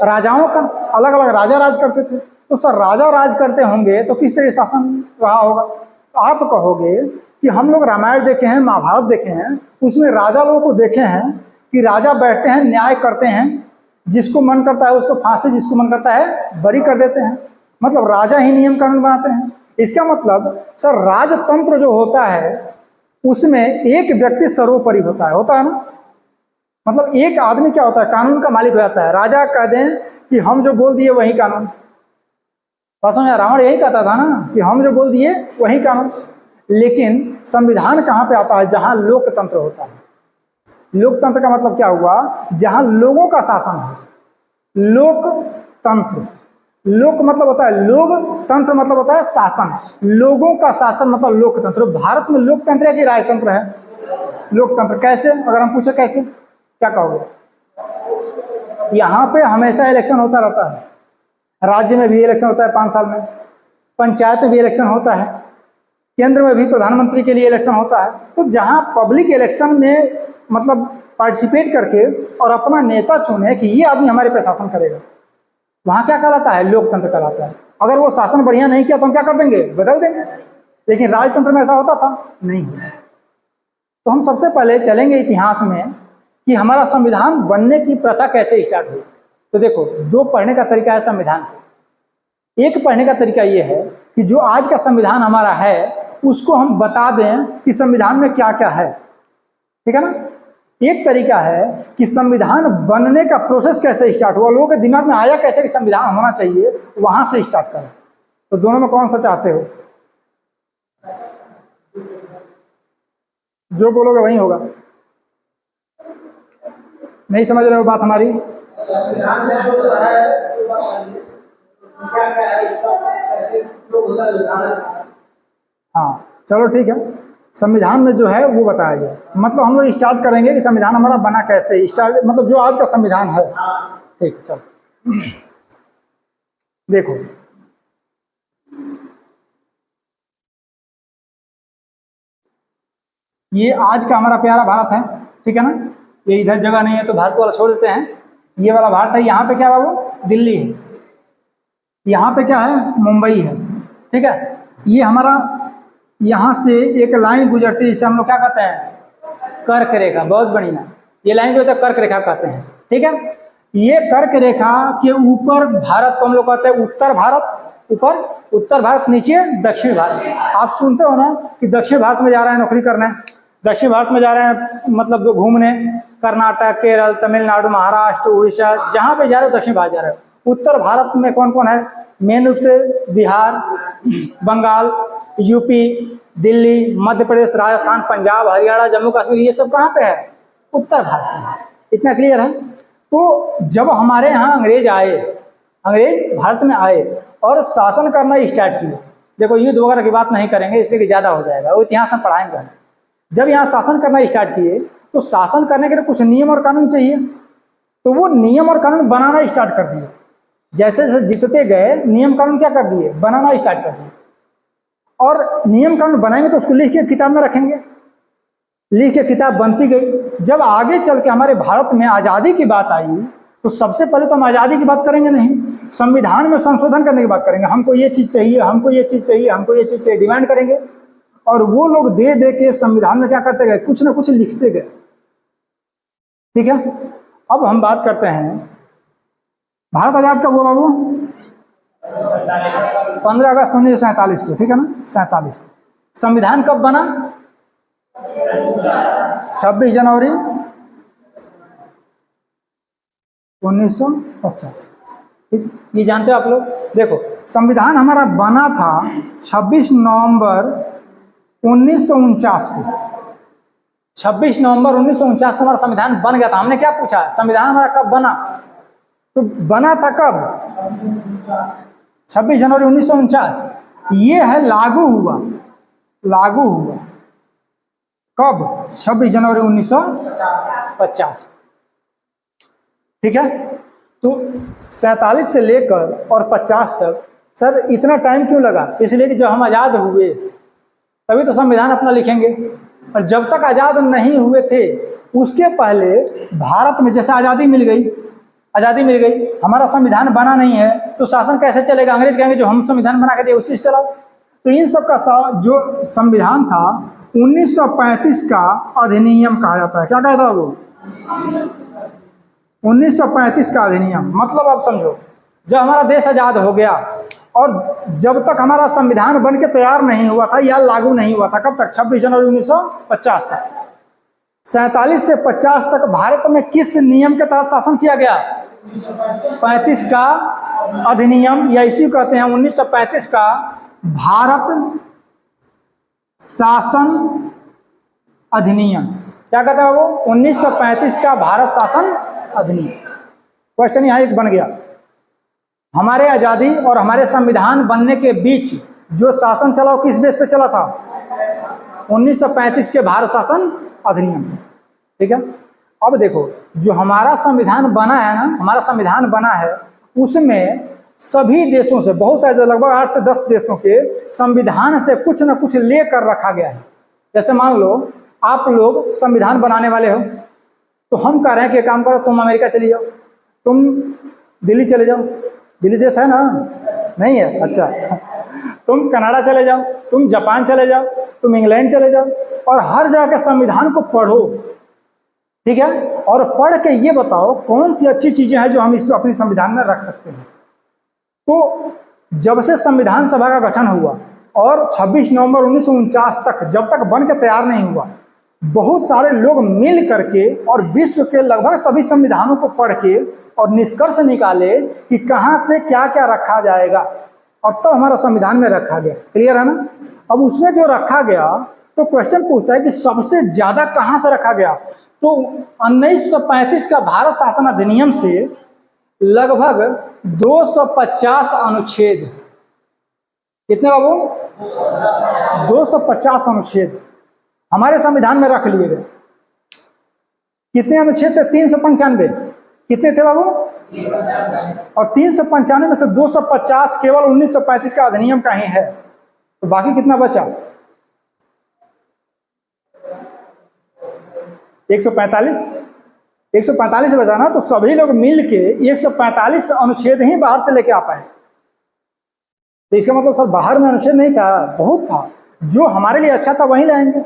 राजाओं का। अलग अलग राजा राज करते थे। तो सर राजा राज करते होंगे तो किस तरह शासन रहा होगा? तो आप कहोगे कि हम लोग रामायण देखे हैं, महाभारत देखे हैं, उसमें राजा लोगों को देखे हैं कि राजा बैठते हैं, न्याय करते हैं, जिसको मन करता है उसको फांसी, जिसको मन करता है बरी कर देते हैं। मतलब राजा ही नियम कानून बनाते हैं। इसका मतलब सर राजतंत्र जो होता है उसमें एक व्यक्ति सर्वोपरि होता है ना? मतलब एक आदमी क्या होता है? कानून का मालिक हो जाता है। राजा कह दें कि हम जो बोल दिए वही कानून। रावण यही कहता था ना कि हम जो बोल दिए वही कानून। लेकिन संविधान कहाँ पे आता है? जहां लोकतंत्र होता है। लोकतंत्र का मतलब क्या हुआ? जहां लोगों का शासन है। लोकतंत्र, लोक मतलब होता है लोग, तंत्र मतलब होता है शासन। लोगों का शासन मतलब लोकतंत्र। भारत में लोकतंत्र है कि राजतंत्र है? लोकतंत्र। कैसे? अगर हम पूछे कैसे, क्या कहोगे? यहाँ पे हमेशा इलेक्शन होता रहता है। राज्य में भी इलेक्शन होता है 5 साल में, पंचायत में भी इलेक्शन होता है, केंद्र में भी प्रधानमंत्री के लिए इलेक्शन होता है। तो जहाँ पब्लिक इलेक्शन में मतलब पार्टिसिपेट करके और अपना नेता चुने कि ये आदमी हमारे पे शासन करेगा, वहाँ क्या कहलाता है? लोकतंत्र कहलाता है। अगर वो शासन बढ़िया नहीं किया तो हम क्या कर देंगे? बदल देंगे। लेकिन राजतंत्र में ऐसा होता था? नहीं होता। तो हम सबसे पहले चलेंगे इतिहास में कि हमारा संविधान बनने की प्रथा कैसे स्टार्ट हुई। तो देखो 2 पढ़ने का तरीका है संविधान। एक पढ़ने का तरीका ये है कि जो आज का संविधान हमारा है उसको हम बता दें कि संविधान में क्या क्या है, ठीक है ना? एक तरीका है कि संविधान बनने का प्रोसेस कैसे स्टार्ट हुआ, लोगों के दिमाग में आया कैसे कि संविधान होना चाहिए, वहां से स्टार्ट करें। तो दोनों में कौन सा चाहते हो? जो बोलोगे वही होगा। नहीं समझ रहे हो बात हमारी? संविधान से जो है क्या क्या है इसका कैसे जो होता है। हाँ चलो ठीक है, संविधान में जो है वो बताया जाए। मतलब हम लोग स्टार्ट करेंगे कि संविधान हमारा बना कैसे, स्टार्ट मतलब जो आज का संविधान है। ठीक चलो देखो, ये आज का हमारा प्यारा भारत है, ठीक है ना। ये इधर जगह नहीं है तो भारत वाला छोड़ देते हैं। ये वाला भारत है, यहाँ पे क्या बाबू? दिल्ली है। यहाँ पे क्या है? मुंबई है, ठीक है। ये हमारा यहाँ से एक लाइन गुजरती है, इसे हम लोग क्या कहते हैं? कर्क रेखा। बहुत बढ़िया, ये लाइन जो होता है कर्क रेखा कहते हैं, ठीक है। ये कर्क रेखा के ऊपर भारत को हम लोग कहते हैं उत्तर भारत। ऊपर उत्तर भारत, नीचे दक्षिण भारत। आप सुनते हो ना कि दक्षिण भारत में जा रहे हैं नौकरी करने, दक्षिण भारत में जा रहे हैं मतलब घूमने, कर्नाटक, केरल, तमिलनाडु, महाराष्ट्र, उड़ीसा, जहाँ पे जा रहे हो दक्षिण भारत जा रहे हो। उत्तर भारत में कौन कौन है? मेन रूप से बिहार, बंगाल, यूपी, दिल्ली, मध्य प्रदेश, राजस्थान, पंजाब, हरियाणा, जम्मू कश्मीर, ये सब कहाँ पे है? उत्तर भारत में। इतना क्लियर है? तो जब हमारे यहाँ अंग्रेज आए, अंग्रेज भारत में आए और शासन करना स्टार्ट किए। देखो युद्ध वगैरह की बात नहीं करेंगे, इससे कि ज़्यादा हो जाएगा, वो इतिहास हम पढ़ाएंगे। जब यहाँ शासन करना स्टार्ट किए तो शासन करने के लिए कुछ नियम और कानून चाहिए, तो वो नियम और कानून बनाना स्टार्ट कर दिए। जैसे जैसे जीतते गए नियम कानून क्या कर दिए? बनाना स्टार्ट कर दिए। और नियम कानून बनाएंगे तो उसको लिख के किताब में रखेंगे, लिख के किताब बनती गई। जब आगे चल के हमारे भारत में आज़ादी की बात आई तो सबसे पहले तो हम आज़ादी की बात करेंगे नहीं, संविधान में संशोधन करने की बात करेंगे। हमको ये चीज़ चाहिए, हमको ये चीज़ चाहिए, हमको ये चीज़ चाहिए, डिमांड करेंगे। और वो लोग दे दे के संविधान में क्या करते गए? कुछ ना कुछ लिखते गए, ठीक है। अब हम बात करते हैं भारत आजाद कब हुआ बाबू? 15 अगस्त 1947 को, ठीक है ना, 47 को। संविधान कब बना? 26 जनवरी 1950, ठीक। ये जानते हो आप लोग? देखो संविधान हमारा बना था 26 नवंबर 1949 को। 26 नवंबर 1949 को हमारा संविधान बन गया था। हमने क्या पूछा? संविधान हमारा कब बना? तो बना था कब? 26 जनवरी 1949। ये है लागू हुआ, लागू हुआ कब? 26 जनवरी 1950, ठीक है। तो 47 से लेकर और 50 तक सर इतना टाइम क्यों लगा? इसलिए कि जब हम आज़ाद हुए तभी तो संविधान अपना लिखेंगे। और जब तक आज़ाद नहीं हुए थे उसके पहले भारत में जैसे आज़ादी मिल गई, आज़ादी मिल गई, हमारा संविधान बना नहीं है तो शासन कैसे चलेगा? अंग्रेज कहेंगे जो हम संविधान बना के दिए उसी से चलाओ। तो इन सब का जो संविधान था 1935 का अधिनियम कहा जाता है। क्या कहता है वो? 1935 का अधिनियम। मतलब आप समझो, जब हमारा देश आज़ाद हो गया और जब तक हमारा संविधान बन के तैयार नहीं हुआ था या लागू नहीं हुआ था, कब तक? 26 जनवरी 1950 तक। 47 से 50 तक भारत में किस नियम के तहत शासन किया गया? 35 का अधिनियम, या इसी कहते हैं 1935 का भारत शासन अधिनियम। क्या कहता है वो? 1935 का भारत शासन अधिनियम। क्वेश्चन यहाँ एक बन गया, हमारे आज़ादी और हमारे संविधान बनने के बीच जो शासन चला वो किस बेस पे चला था? 1935 के भारत शासन अधिनियम, ठीक है। अब देखो जो हमारा संविधान बना है ना, हमारा संविधान बना है उसमें सभी देशों से, बहुत सारे लगभग 8 से 10 देशों के संविधान से कुछ न कुछ लेकर रखा गया है। जैसे मान लो आप लोग संविधान बनाने वाले हो तो हम कह रहे हैं कि काम करो, तुम अमेरिका चली जाओ, तुम दिल्ली चले जाओ, दिल्ली देश है ना? नहीं है? अच्छा तुम कनाडा चले जाओ, तुम जापान चले जाओ, तुम इंग्लैंड चले जाओ और हर जगह के संविधान को पढ़ो, ठीक है। और पढ़ के ये बताओ कौन सी अच्छी चीजें हैं जो हम इसको अपने संविधान में रख सकते हैं। तो जब से संविधान सभा का गठन हुआ और 26 नवंबर 1949 तक जब तक बन के तैयार नहीं हुआ, बहुत सारे लोग मिल करके और विश्व के लगभग सभी संविधानों को पढ़ के और निष्कर्ष निकाले कि कहाँ से क्या क्या रखा जाएगा, और तब हमारा संविधान में रखा गया। क्लियर है ना? अब उसमें जो रखा गया तो क्वेश्चन पूछता है कि सबसे ज्यादा कहाँ से रखा गया, तो 1935 का भारत शासन अधिनियम से लगभग 250 अनुच्छेद, कितने बाबू? 250 अनुच्छेद हमारे संविधान में रख लिए गए। कितने अनुच्छेद थे? 395। कितने थे बाबू? और 395 में से 250 केवल 1935 का अधिनियम का ही है, तो बाकी कितना बचा? 145। 145 बचा ना, तो सभी लोग मिल के 145 अनुच्छेद ही बाहर से लेके आ पाए। तो इसका मतलब सर बाहर में अनुच्छेद नहीं था, बहुत था। जो हमारे लिए अच्छा था वही लाएंगे,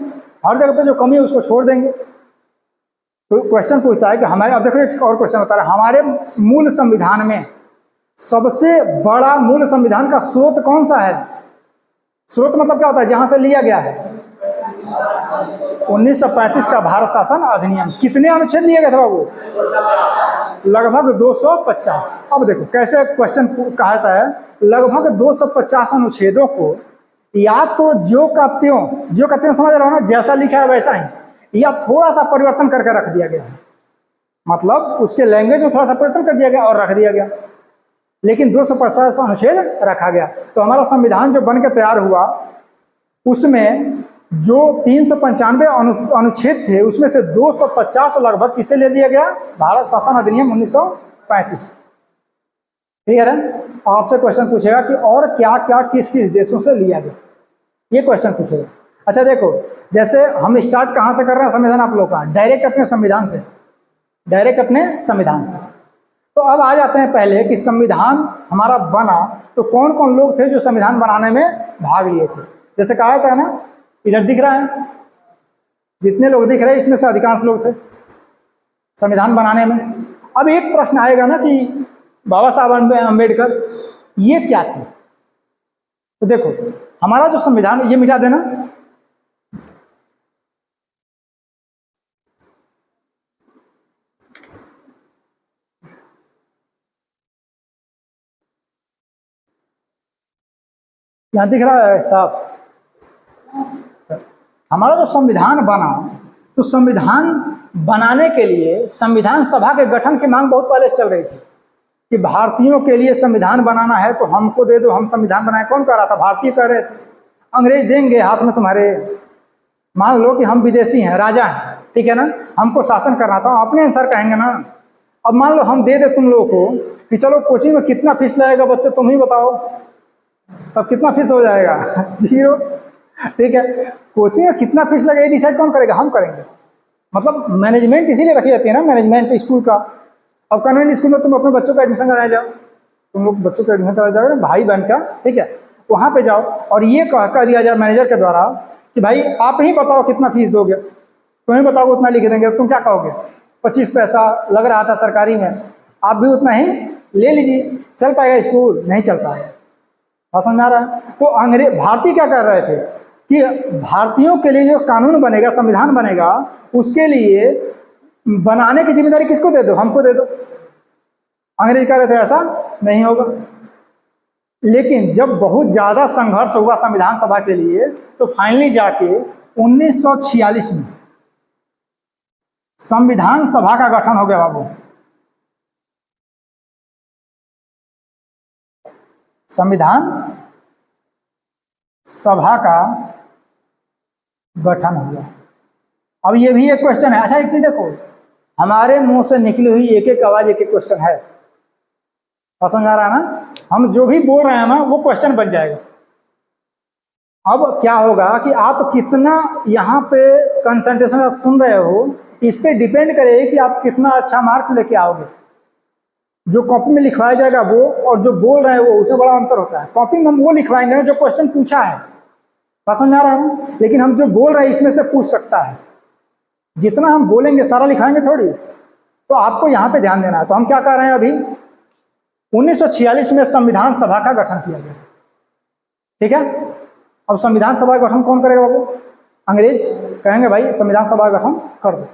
हर जगह पे जो कमी है उसको छोड़ देंगे। तो क्वेश्चन पूछता है कि हमारे, अब देखो एक और क्वेश्चन बता रहा है, हमारे मूल संविधान में सबसे बड़ा मूल संविधान का स्रोत कौन सा है? स्रोत मतलब क्या होता है? जहां से लिया गया है। 1935 का भारत शासन अधिनियम। कितने अनुच्छेद लिए गए थे बाबू? लगभग 250। अब देखो कैसे क्वेश्चन कहता है, लगभग 250 अनुच्छेदों को या तो जो का त्यों समझ रहे हो ना, जैसा लिखा है वैसा ही, या थोड़ा सा परिवर्तन करके रख दिया गया है, मतलब उसके लैंग्वेज में थोड़ा सा परिवर्तन कर दिया गया और रख दिया गया, लेकिन 250 अनुच्छेद रखा गया। तो हमारा संविधान जो बन के तैयार हुआ उसमें जो 395 अनुच्छेद थे उसमें से 250 लगभग किसे ले लिया गया? भारत शासन अधिनियम 1935। क्लियर है? आपसे क्वेश्चन पूछेगा कि और क्या क्या किस किस देशों से लिया गया, ये क्वेश्चन पूछेगा। अच्छा देखो, जैसे हम स्टार्ट कहाँ से कर रहे हैं संविधान आप लोग का? डायरेक्ट अपने संविधान से, डायरेक्ट अपने संविधान से। तो अब आ जाते हैं पहले कि संविधान हमारा बना तो कौन कौन लोग थे जो संविधान बनाने में भाग लिए थे। जैसे कहा था ना, इधर दिख रहा है, जितने लोग दिख रहे हैं इसमें से अधिकांश लोग थे संविधान बनाने में। अब एक प्रश्न आएगा ना कि बाबा साहब अम्बेडकर ये क्या थे? तो देखो हमारा जो संविधान, ये मिटा देना, यहां दिख रहा है साफ। हमारा जो संविधान बना, तो संविधान बनाने के लिए संविधान सभा के गठन की मांग बहुत पहले चल रही थी कि भारतीयों के लिए संविधान बनाना है तो हमको दे दो, हम संविधान बनाए। कौन कह रहा था? भारतीय कह रहे थे। अंग्रेज देंगे हाथ में तुम्हारे, मान लो कि हम विदेशी हैं, राजा हैं, ठीक है ना, हमको शासन करना था, अपने अनुसार कहेंगे ना। अब मान लो हम दे दे तुम लोगों को कि चलो कोचिंग में कितना फीस लगेगा बच्चे तुम ही बताओ, तब कितना फीस हो जाएगा? 0। ठीक है, कोचिंग में कितना फीस लगेगा ये डिसाइड कौन करेगा? हम करेंगे। मतलब मैनेजमेंट इसीलिए रखी जाती है ना, मैनेजमेंट स्कूल का। अब कन्वेंट स्कूल में तुम अपने बच्चों का एडमिशन कराया जाओ, तुम लोग बच्चों का एडमिशन कराया जाओगे भाई बहन का, ठीक है, वहाँ पे जाओ और ये कह दिया जाए मैनेजर के द्वारा कि भाई आप ही बताओ कितना फीस दोगे, तुम्हें बताओगे उतना लिख देंगे। तुम क्या कहोगे? 25 पैसा लग रहा था सरकारी में, आप भी उतना ही ले लीजिए। चल पाएगा स्कूल? नहीं चल पाएगा। बात समझ में आ रहा है? तो अंग्रेज, भारतीय क्या कर रहे थे कि भारतीयों के लिए जो कानून बनेगा, संविधान बनेगा, उसके लिए बनाने की जिम्मेदारी किसको दे दो? हमको दे दो। अंग्रेज कह रहे थे ऐसा नहीं होगा। लेकिन जब बहुत ज्यादा संघर्ष हुआ संविधान सभा के लिए, तो फाइनली जाके 1946 में संविधान सभा का गठन हो गया बाबू। संविधान सभा का गठन हुआ। अब ये भी एक क्वेश्चन है। अच्छा एक चीज देखो, हमारे मुंह से निकली हुई एक एक आवाज एक एक क्वेश्चन है। समझ आ रहा है ना? हम जो भी बोल रहे हैं ना वो क्वेश्चन बन जाएगा। अब क्या होगा कि आप कितना यहाँ पे कंसंट्रेशन सुन रहे हो, इस पे डिपेंड करेगा कि आप कितना अच्छा मार्क्स लेके आओगे। जो कॉपी में लिखवाया जाएगा वो, और जो बोल रहे हैं वो, उसमें बड़ा अंतर होता है। कॉपी में हम वो लिखवाएंगे ना जो क्वेश्चन पूछा है, समझ आ रहा है ना? लेकिन हम जो बोल रहे हैं इसमें से पूछ सकता है। जितना हम बोलेंगे सारा लिखाएंगे थोड़ी, तो आपको यहाँ पे ध्यान देना है। तो हम क्या कर रहे हैं अभी, 1946 में संविधान सभा का गठन किया गया, ठीक है। अब संविधान सभा का गठन कौन करेगा बाबू? अंग्रेज कहेंगे भाई संविधान सभा का गठन कर दो।